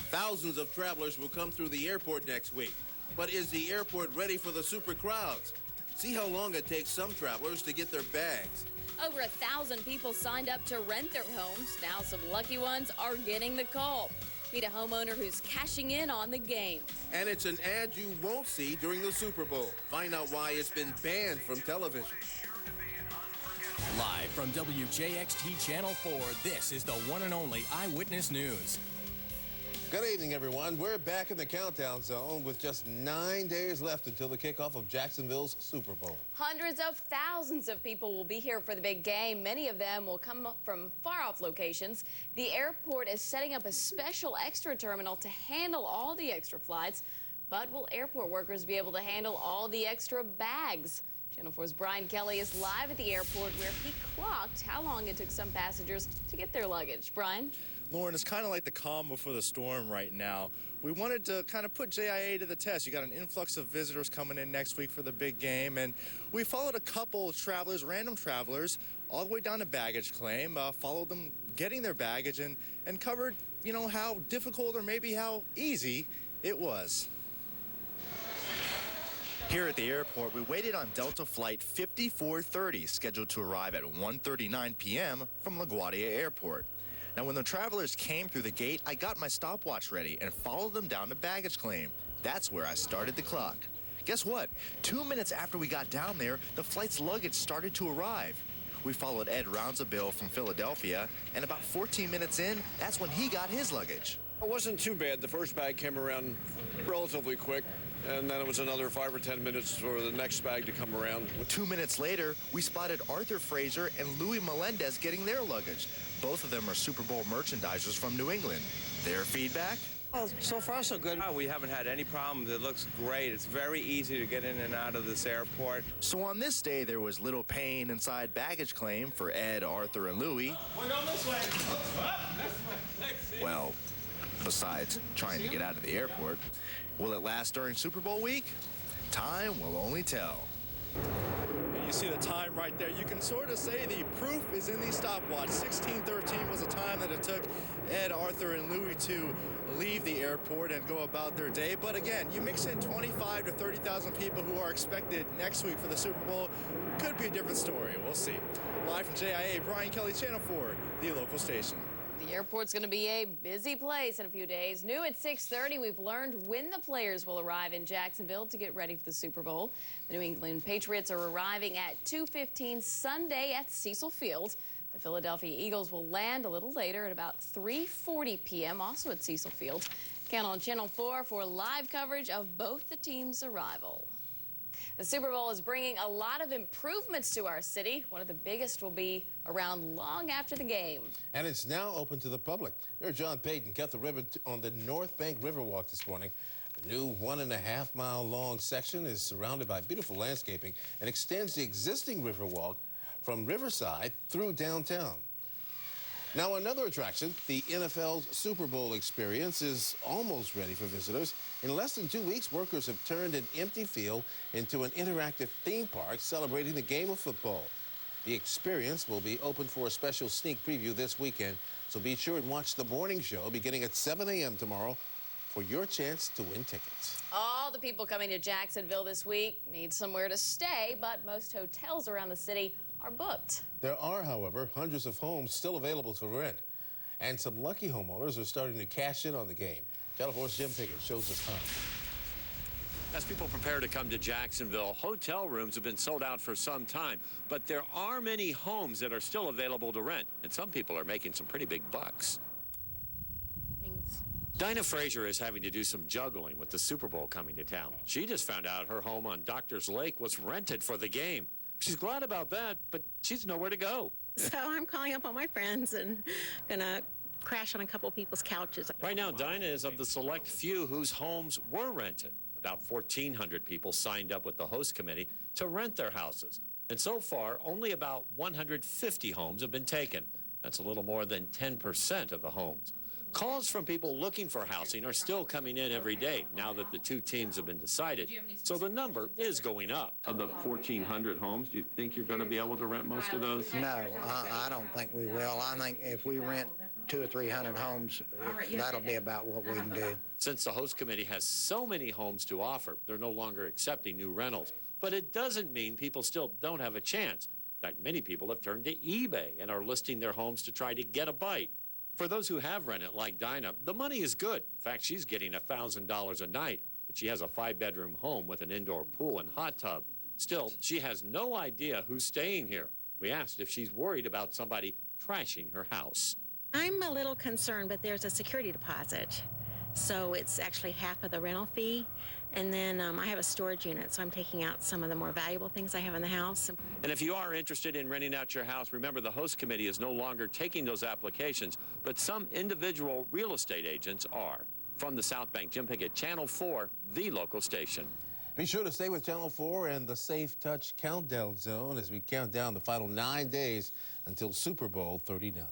Thousands of travelers will come through the airport next week. But is the airport ready for the super crowds? See how long it takes some travelers to get their bags. Over 1,000 people signed up to rent their homes. Now some lucky ones are getting the call. Meet a homeowner who's cashing in on the game. And it's an ad you won't see during the Super Bowl. Find out why it's been banned from television. Live from WJXT Channel 4, this is the one and only Eyewitness News. Good evening, everyone. We're back in the countdown zone with just 9 days left until the kickoff of Jacksonville's Super Bowl. Hundreds of thousands of people will be here for the big game. Many of them will come from far-off locations. The airport is setting up a special extra terminal to handle all the extra flights. But will airport workers be able to handle all the extra bags? Channel 4's Brian Kelly is live at the airport where he clocked how long it took some passengers to get their luggage. Brian? Lauren, it's kind of like the calm before the storm right now. We wanted to kind of put JIA to the test. You got an influx of visitors coming in next week for the big game, and we followed a couple of travelers, random travelers, all the way down to baggage claim, followed them getting their baggage and covered, how difficult or maybe how easy it was. Here at the airport, we waited on Delta Flight 5430, scheduled to arrive at 1:39 p.m. from LaGuardia Airport. Now, when the travelers came through the gate, I got my stopwatch ready and followed them down to baggage claim. That's where I started the clock. Guess what? 2 minutes after we got down there, the flight's luggage started to arrive. We followed Ed Rounsabill from Philadelphia, and about 14 minutes in, that's when he got his luggage. It wasn't too bad. The first bag came around relatively quick, and then it was another 5 or 10 minutes for the next bag to come around. 2 minutes later, we spotted Arthur Frazier and Louis Melendez getting their luggage. Both of them are Super Bowl merchandisers from New England. Their feedback? Well, so far so good. We haven't had any problems. It looks great. It's very easy to get in and out of this airport. So on this day, there was little pain inside baggage claim for Ed, Arthur, and Louis. We're going this way. Well, besides trying to get out of the airport. Will it last during Super Bowl week? Time will only tell. And you see the time right there. You can sort of say the proof is in the stopwatch. 16:13 was the time that it took Ed, Arthur, and Louis to leave the airport and go about their day. But again, you mix in 25 to 30,000 people who are expected next week for the Super Bowl. Could be a different story. We'll see. Live from JIA, Brian Kelly, Channel 4, the local station. The airport's going to be a busy place in a few days. New at 6:30, we've learned when the players will arrive in Jacksonville to get ready for the Super Bowl. The New England Patriots are arriving at 2:15 Sunday at Cecil Field. The Philadelphia Eagles will land a little later at about 3:40 p.m. also at Cecil Field. Count on Channel 4 for live coverage of both the teams' arrival. The Super Bowl is bringing a lot of improvements to our city. One of the biggest will be around long after the game. And it's now open to the public. Mayor John Payton cut the ribbon on the North Bank Riverwalk this morning. The new 1.5 mile long section is surrounded by beautiful landscaping and extends the existing Riverwalk from Riverside through downtown. Now, another attraction, the NFL's Super Bowl experience, is almost ready for visitors. In less than 2 weeks, workers have turned an empty field into an interactive theme park celebrating the game of football. The experience will be open for a special sneak preview this weekend, so be sure and watch the morning show beginning at 7 a.m. tomorrow for your chance to win tickets. All the people coming to Jacksonville this week need somewhere to stay, but most hotels around the city are booked. There are, however, hundreds of homes still available to rent. And some lucky homeowners are starting to cash in on the game. Channel 4's Jim Pickett shows us how. As people prepare to come to Jacksonville, hotel rooms have been sold out for some time, but there are many homes that are still available to rent, and some people are making some pretty big bucks. Dinah Frazier is having to do some juggling with the Super Bowl coming to town. She just found out her home on Doctors Lake was rented for the game. She's glad about that, but she's nowhere to go. So I'm calling up all my friends and gonna crash on a couple people's couches. Right now, Dinah is of the select few whose homes were rented. About 1,400 people signed up with the host committee to rent their houses. And so far, only about 150 homes have been taken. That's a little more than 10% of the homes. Calls from people looking for housing are still coming in every day now that the two teams have been decided, so the number is going up. Of the 1,400 homes, do you think you're going to be able to rent most of those? No, I don't think we will. I think if we rent 200 or 300 homes, that'll be about what we can do. Since the host committee has so many homes to offer, they're no longer accepting new rentals. But it doesn't mean people still don't have a chance. In fact, many people have turned to eBay and are listing their homes to try to get a bite. For those who have rented, like Dinah, the money is good. In fact, she's getting $1,000 a night, but she has a 5-bedroom home with an indoor pool and hot tub. Still, she has no idea who's staying here. We asked if she's worried about somebody trashing her house. I'm a little concerned, but there's a security deposit. So it's actually half of the rental fee. And then I have a storage unit, so I'm taking out some of the more valuable things I have in the house. And if you are interested in renting out your house, remember the host committee is no longer taking those applications, but some individual real estate agents are. From the South Bank, Jim Pickett, Channel 4, the local station. Be sure to stay with Channel 4 and the Safe Touch Countdown Zone as we count down the final 9 days until Super Bowl 39.